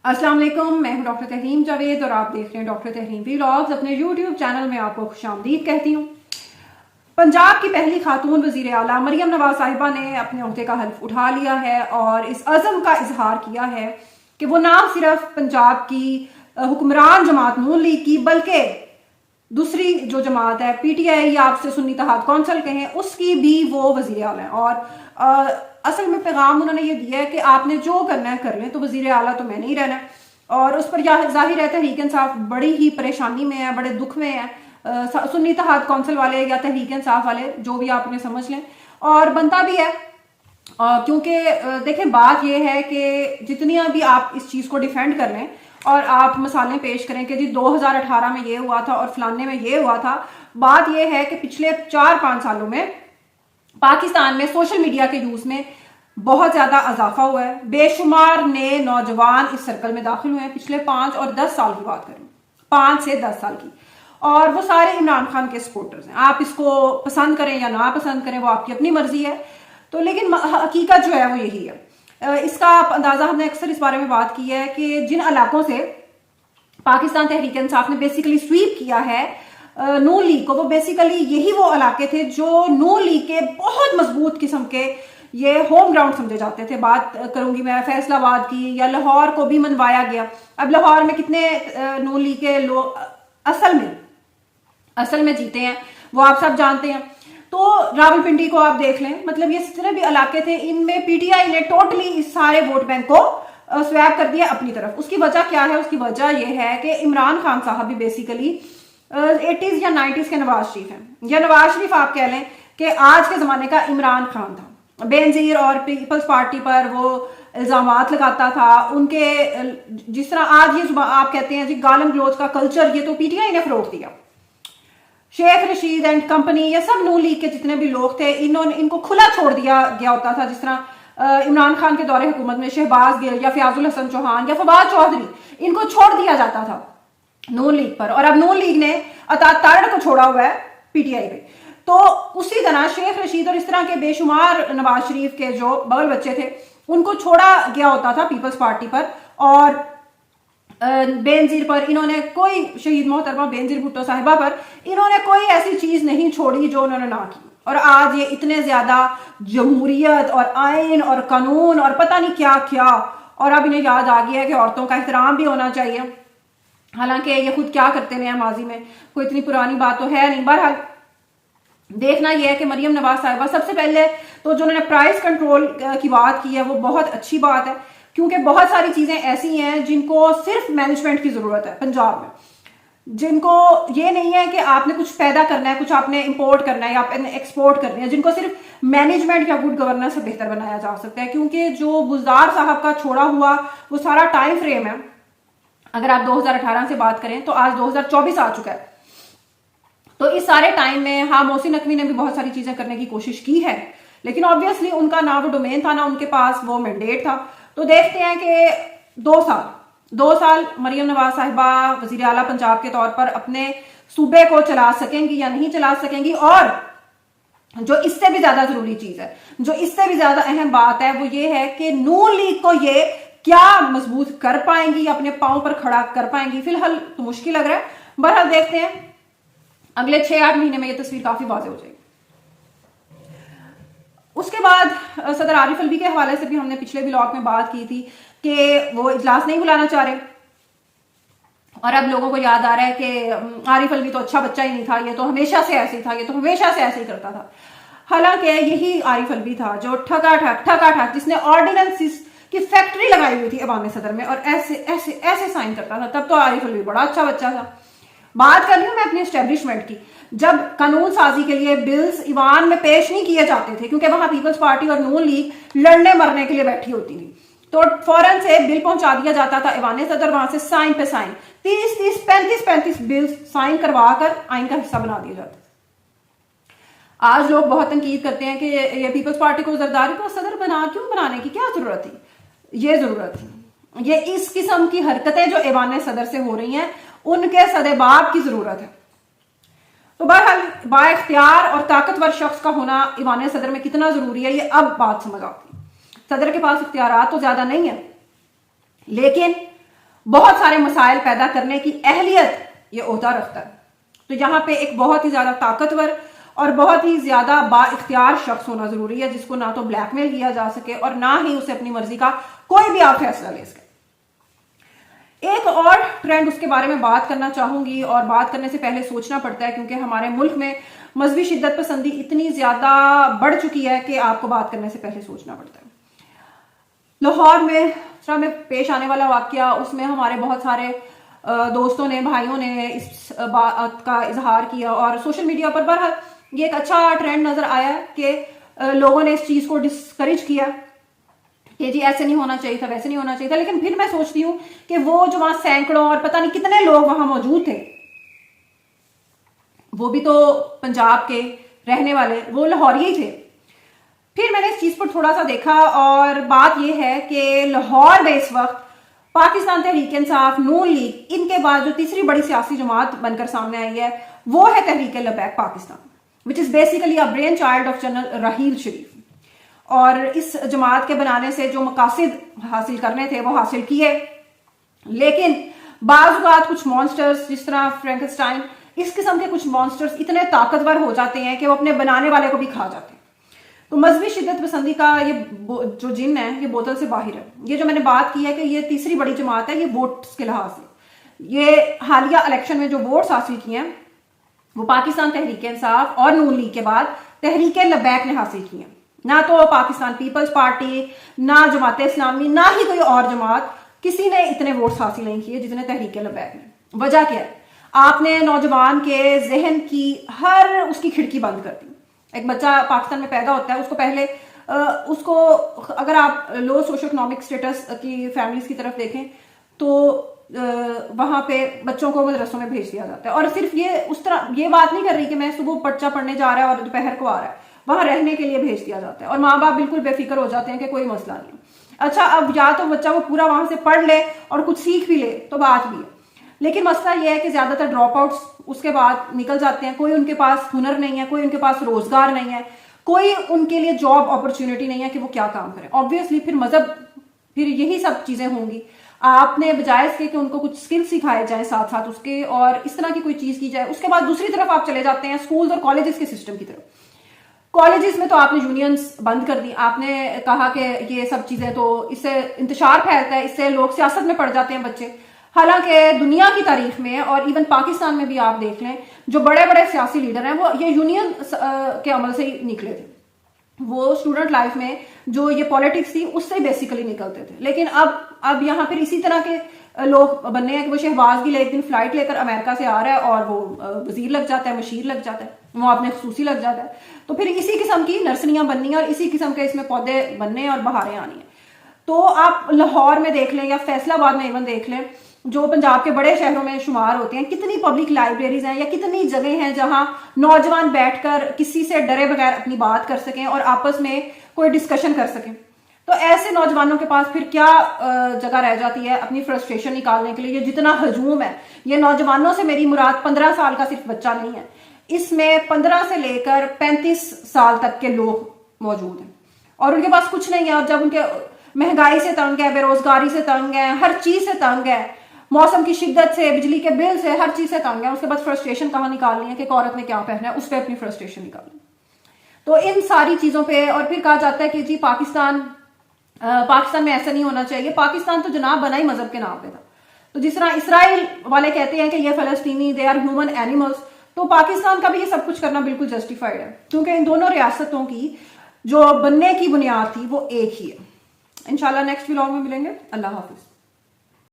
السلام علیکم، میں ہوں ڈاکٹر تحریم جاوید اور آپ دیکھ رہے ہیں ڈاکٹر تحریم ولاگز۔ اپنے یوٹیوب چینل میں آپ کو خوش آمدید کہتی ہوں۔ پنجاب کی پہلی خاتون وزیر اعلیٰ مریم نواز صاحبہ نے اپنے عہدے کا حلف اٹھا لیا ہے اور اس عزم کا اظہار کیا ہے کہ وہ نہ صرف پنجاب کی حکمران جماعت نون لیگ کی بلکہ دوسری جو جماعت ہے پی ٹی آئی یا آپ سے سنی اتحاد کونسل کہیں اس کی بھی وہ وزیر اعلیٰ ہیں۔ اور اصل میں پیغام انہوں نے یہ دیا ہے کہ آپ نے جو کرنا ہے کر لیں، تو وزیر اعلیٰ تو میں نہیں رہنا ہے۔ اور اس پر ظاہر ہے تحریک انصاف بڑی ہی پریشانی میں ہے، بڑے دکھ میں ہے، سنی اتحاد کونسل والے یا تحریک انصاف والے جو بھی آپ انہیں سمجھ لیں، اور بنتا بھی ہے۔ کیونکہ دیکھیں بات یہ ہے کہ جتنی بھی آپ اس چیز کو ڈیفینڈ کر لیں اور آپ مثالیں پیش کریں کہ جی 2018 میں یہ ہوا تھا اور فلانے میں یہ ہوا تھا، بات یہ ہے کہ پچھلے 4-5 سالوں میں پاکستان میں سوشل میڈیا کے یوز میں بہت زیادہ اضافہ ہوا ہے۔ بے شمار نئے نوجوان اس سرکل میں داخل ہوئے ہیں، پچھلے 5 اور 10 سال کی بات کریں، 5 سے 10 سال کی، اور وہ سارے عمران خان کے سپورٹرز ہیں۔ آپ اس کو پسند کریں یا نہ پسند کریں، وہ آپ کی اپنی مرضی ہے، تو لیکن حقیقت جو ہے وہ یہی ہے۔ اس کا آپ اندازہ، ہم نے اکثر اس بارے میں بات کی ہے کہ جن علاقوں سے پاکستان تحریک انصاف نے بیسیکلی سویپ کیا ہے نون لیگ کو، وہ بیسیکلی یہی وہ علاقے تھے جو نون لیگ کے بہت مضبوط قسم کے یہ ہوم گراؤنڈ سمجھے جاتے تھے۔ بات کروں گی میں فیصل آباد کی، یا لاہور کو بھی منوایا گیا۔ اب لاہور میں کتنے نون لیگ کے لوگ اصل میں جیتے ہیں وہ آپ سب جانتے ہیں۔ تو راول پنڈی کو آپ دیکھ لیں، مطلب یہ جتنے بھی علاقے تھے ان میں پی ٹی آئی نے ٹوٹلی اس سارے ووٹ بینک کو سویپ کر دیا اپنی طرف۔ اس کی وجہ کیا ہے؟ اس کی وجہ یہ ہے کہ عمران خان صاحب بھی بیسیکلی 80s یا 90s کے نواز شریف ہیں، یا نواز شریف آپ کہہ لیں کہ آج کے زمانے کا عمران خان تھا۔ بینظیر اور پیپلز پارٹی پر وہ الزامات لگاتا تھا، ان کے جس طرح آج یہ آپ کہتے ہیں جی گالم گلوچ کا کلچر، یہ تو پی ٹی آئی نے فروغ دیا۔ شیخ رشید اینڈ کمپنی، یہ سب نون لیگ کے جتنے بھی لوگ تھے ان کو کھلا چھوڑ دیا گیا ہوتا تھا، جس طرح عمران خان کے دور حکومت میں شہباز گل یا فیاض الحسن چوہان یا فواد چودھری، ان کو چھوڑ دیا جاتا تھا نون لیگ پر، اور اب نون لیگ نے اطاعت تارڑ کو چھوڑا ہوا ہے پی ٹی آئی پہ۔ تو اسی طرح شیخ رشید اور اس طرح کے بے شمار نواز شریف کے جو بغل بچے تھے ان کو چھوڑا گیا ہوتا تھا پیپلز پارٹی پر، اور بینظیر پر انہوں نے کوئی، شہید محترمہ بینظیر بھٹو صاحبہ پر انہوں نے کوئی ایسی چیز نہیں چھوڑی جو انہوں نے نہ کی۔ اور آج یہ اتنے زیادہ جمہوریت اور آئین اور قانون اور پتہ نہیں کیا کیا، اور اب انہیں یاد آ گیا ہے کہ عورتوں کا احترام بھی ہونا چاہیے، حالانکہ یہ خود کیا کرتے ہیں ماضی میں، کوئی اتنی پرانی بات تو ہے نہیں۔ بہرحال دیکھنا یہ ہے کہ مریم نواز صاحبہ سب سے پہلے تو جو انہوں نے پرائز کنٹرول کی بات کی ہے وہ بہت اچھی بات ہے، کیونکہ بہت ساری چیزیں ایسی ہیں جن کو صرف مینجمنٹ کی ضرورت ہے پنجاب میں، جن کو یہ نہیں ہے کہ آپ نے کچھ پیدا کرنا ہے، کچھ آپ نے امپورٹ کرنا ہے یا آپ نے ایکسپورٹ کرنا ہے، جن کو صرف مینجمنٹ یا گڈ گورننس سے بہتر بنایا جا سکتا ہے۔ کیونکہ جو گلزار صاحب کا چھوڑا ہوا وہ سارا ٹائم فریم ہے، اگر آپ 2018 سے بات کریں تو آج 2024 آ چکا ہے، تو اس سارے ٹائم میں ہاں محسن نقوی نے بھی بہت ساری چیزیں کرنے کی کوشش کی ہے، لیکن آبویسلی ان کا نہ وہ ڈومین تھا، نہ ان کے پاس وہ مینڈیٹ تھا۔ تو دیکھتے ہیں کہ 2 سال مریم نواز صاحبہ وزیر اعلیٰ پنجاب کے طور پر اپنے صوبے کو چلا سکیں گی یا نہیں چلا سکیں گی، اور جو اس سے بھی زیادہ ضروری چیز ہے، جو اس سے بھی زیادہ اہم بات ہے، وہ یہ ہے کہ نون لیگ کو یہ کیا مضبوط کر پائیں گی، اپنے پاؤں پر کھڑا کر پائیں گی۔ فی الحال تو مشکل لگ رہا ہے، بہرحال دیکھتے ہیں، اگلے 6-8 مہینے میں یہ تصویر کافی واضح ہو جائے گی۔ اس کے بعد صدر عارف الوی کے حوالے سے بھی ہم نے پچھلے ولاگ میں بات کی تھی کہ وہ اجلاس نہیں بلانا چاہ رہے، اور اب لوگوں کو یاد آ رہا ہے کہ عارف الوی تو اچھا بچہ ہی نہیں تھا، یہ تو ہمیشہ سے ایسے ہی تھا، یہ تو ہمیشہ سے ایسے ہی کرتا تھا۔ حالانکہ یہی عارف الوی تھا جو ٹھگا ٹھگ جس نے آرڈیننس کی فیکٹری لگائی ہوئی تھی ایوان صدر میں، اور ایسے سائن کرتا تھا، تب تو عارف الوی بڑا اچھا بچہ تھا۔ بات کر رہی ہوں میں اپنی اسٹیبلشمنٹ کی، جب قانون سازی کے لیے بلز ایوان میں پیش نہیں کیے جاتے تھے کیونکہ وہاں پیپلز پارٹی اور نون لیگ لڑنے مرنے کے لیے بیٹھی ہوتی تھی، تو فوراً سے بل پہنچا دیا جاتا تھا ایوان صدر، وہاں سے سائن پہ سائن 35 بل سائن کروا کر آئین کا حصہ بنا دیا جاتا۔ آج لوگ بہت تنقید کرتے ہیں کہ یہ پیپلز پارٹی کو زرداری کو صدر بنانے کی کیا ضرورت تھی؟ یہ ضرورت تھی، یہ اس قسم کی حرکتیں جو ایوان صدر سے ہو رہی ہیں ان کے صدباب کی ضرورت ہے۔ تو بہرحال با اختیار اور طاقتور شخص کا ہونا ایوان صدر میں کتنا ضروری ہے، یہ اب بات سمجھ آتی ہے۔ صدر کے پاس اختیارات تو زیادہ نہیں ہیں، لیکن بہت سارے مسائل پیدا کرنے کی اہلیت یہ عہدہ رکھتا ہے. تو یہاں پہ ایک بہت ہی زیادہ طاقتور اور بہت ہی زیادہ با اختیار شخص ہونا ضروری ہے، جس کو نہ تو بلیک میل کیا جا سکے اور نہ ہی اسے اپنی مرضی کا کوئی بھی آپ فیصلہ لے سکے. ایک اور ٹرینڈ اس کے بارے میں بات کرنا چاہوں گی، اور بات کرنے سے پہلے سوچنا پڑتا ہے کیونکہ ہمارے ملک میں مذہبی شدت پسندی اتنی زیادہ بڑھ چکی ہے کہ آپ کو بات کرنے سے پہلے سوچنا پڑتا ہے. لاہور میں پیش آنے والا واقعہ، اس میں ہمارے بہت سارے دوستوں نے، بھائیوں نے اس بات کا اظہار کیا اور سوشل میڈیا پر بہرحال یہ ایک اچھا ٹرینڈ نظر آیا کہ لوگوں نے اس چیز کو ڈسکریج کیا کہ جی ایسے نہیں ہونا چاہیے تھا، ویسے نہیں ہونا چاہیے تھا. لیکن پھر میں سوچتی ہوں کہ وہ جو وہاں سینکڑوں اور پتہ نہیں کتنے لوگ وہاں موجود تھے، وہ بھی تو پنجاب کے رہنے والے، وہ لاہوری ہی تھے. پھر میں نے اس چیز پر تھوڑا سا دیکھا اور بات یہ ہے کہ لاہور میں اس وقت پاکستان تحریک انصاف، نون لیگ، ان کے بعد جو تیسری بڑی سیاسی جماعت بن کر سامنے آئی ہے وہ ہے Tehreek Labbaik Pakistan, which is basically a brain child of general Raheel Sharif. اور اس جماعت کے بنانے سے جو مقاصد حاصل کرنے تھے وہ حاصل کیے، لیکن بعض اوقات کچھ مانسٹرز جس طرح فرینکسٹائن، اس قسم کے کچھ مانسٹرز اتنے طاقتور ہو جاتے ہیں کہ وہ اپنے بنانے والے کو بھی کھا جاتے ہیں. تو مذہبی شدت پسندی کا یہ جو جن ہے یہ بوتل سے باہر ہے. یہ جو میں نے بات کی ہے کہ یہ تیسری بڑی جماعت ہے، یہ ووٹس کے لحاظ سے یہ حالیہ الیکشن میں جو ووٹس حاصل کیے ہیں وہ پاکستان تحریک انصاف اور نون لیگ کے بعد تحریک لبیک نے حاصل کیے ہیں. نہ تو پاکستان پیپلز پارٹی، نہ جماعت اسلامی، نہ ہی کوئی اور جماعت، کسی نے اتنے ووٹس حاصل نہیں کیے جتنے تحریک لبیک نے. وجہ کیا ہے؟ آپ نے نوجوان کے ذہن کی ہر اس کی کھڑکی بند کر دی. ایک بچہ پاکستان میں پیدا ہوتا ہے، اس کو پہلے اس کو اگر آپ لو سوشو اکنامک سٹیٹس کی فیملیز کی طرف دیکھیں تو وہاں پہ بچوں کو مدرسوں میں بھیج دیا جاتا ہے. اور صرف یہ اس طرح یہ بات نہیں کر رہی کہ میں صبح پرچہ پڑھنے جا رہا ہے اور دوپہر کو آ رہا ہے، وہاں رہنے کے لیے بھیج دیا جاتا ہے اور ماں باپ بالکل بے فکر ہو جاتے ہیں کہ کوئی مسئلہ نہیں. اچھا اب یا تو بچہ وہ پورا وہاں سے پڑھ لے اور کچھ سیکھ بھی لے تو بات بھی ہے، لیکن مسئلہ یہ ہے کہ زیادہ تر ڈراپ آؤٹس اس کے بعد نکل جاتے ہیں. کوئی ان کے پاس ہنر نہیں ہے، کوئی ان کے پاس روزگار نہیں ہے، کوئی ان کے لیے جاب اپرچونٹی نہیں ہے کہ وہ کیا کام کریں. آبویسلی پھر مذہب، پھر یہی سب چیزیں ہوں گی. آپ نے بجائے اس کے کہ ان کو کچھ سکل سکھائے جائیں ساتھ ساتھ اس کے اور اس طرح کی کوئی چیز کی جائے، اس کے بعد دوسری طرف آپ چلے جاتے ہیں اسکولز اور کالجز کے سسٹم کی طرف. کالجز میں تو آپ نے یونینز بند کر دی. آپ نے کہا کہ یہ سب چیزیں تو اس سے انتشار پھیلتا ہے، اس سے لوگ سیاست میں پڑ جاتے ہیں بچے. حالانکہ دنیا کی تاریخ میں اور ایون پاکستان میں بھی آپ دیکھ لیں جو بڑے بڑے سیاسی لیڈر ہیں وہ یہ یونین کے عمل سے ہی نکلے تھے. وہ اسٹوڈنٹ لائف میں جو یہ پالیٹکس تھی اس سے بیسیکلی نکلتے تھے. لیکن اب یہاں پھر اسی طرح کے لوگ بننے ہیں کہ وہ شہباز گل ایک دن فلائٹ لے کر امریکہ سے آ رہا ہے اور وہ وزیر لگ جاتا ہے، مشیر لگ جاتا ہے، وہ اپنے خصوصی لگ جاتا ہے. تو پھر اسی قسم کی نرسریاں بننی ہیں اور اسی قسم کے اس میں پودے بننے اور بہاریں آنی ہیں. تو آپ لاہور میں دیکھ لیں یا فیصل آباد میں ایون دیکھ لیں جو پنجاب کے بڑے شہروں میں شمار ہوتے ہیں، کتنی پبلک لائبریریز ہیں یا کتنی جگہ ہیں جہاں نوجوان بیٹھ کر کسی سے ڈرے بغیر اپنی بات کر سکیں اور آپس میں کوئی ڈسکشن کر سکیں. تو ایسے نوجوانوں کے پاس پھر کیا جگہ رہ جاتی ہے اپنی فرسٹریشن نکالنے کے لیے. یہ جتنا ہجوم ہے، یہ نوجوانوں سے میری مراد 15 سال کا صرف بچہ نہیں ہے، اس میں 15 سے لے کر 35 سال تک کے لوگ موجود ہیں اور ان کے پاس کچھ نہیں ہے. اور جب ان کے مہنگائی سے تنگ ہے، بے روزگاری سے تنگ ہے، ہر چیز سے تنگ ہے، موسم کی شدت سے، بجلی کے بل سے، ہر چیز سے تنگ ہے، اس کے بعد فرسٹریشن کہاں نکالنی ہے کہ ایک عورت نے کیا پہنا ہے، اس پہ اپنی فرسٹریشن نکالنی. تو ان ساری چیزوں پہ اور پھر کہا جاتا ہے کہ جی پاکستان میں ایسا نہیں ہونا چاہیے. پاکستان تو جناب بنا ہی مذہب کے نام پہ تھا. تو جس طرح اسرائیل والے کہتے ہیں کہ یہ فلسطینی دے آر ہیومن اینیملز، تو پاکستان کا بھی یہ سب کچھ کرنا بالکل جسٹیفائڈ ہے کیونکہ ان دونوں ریاستوں کی جو بننے کی بنیاد تھی وہ ایک ہی ہے. انشاءاللہ نیکسٹ ولاگ میں ملیں گے. اللہ حافظ.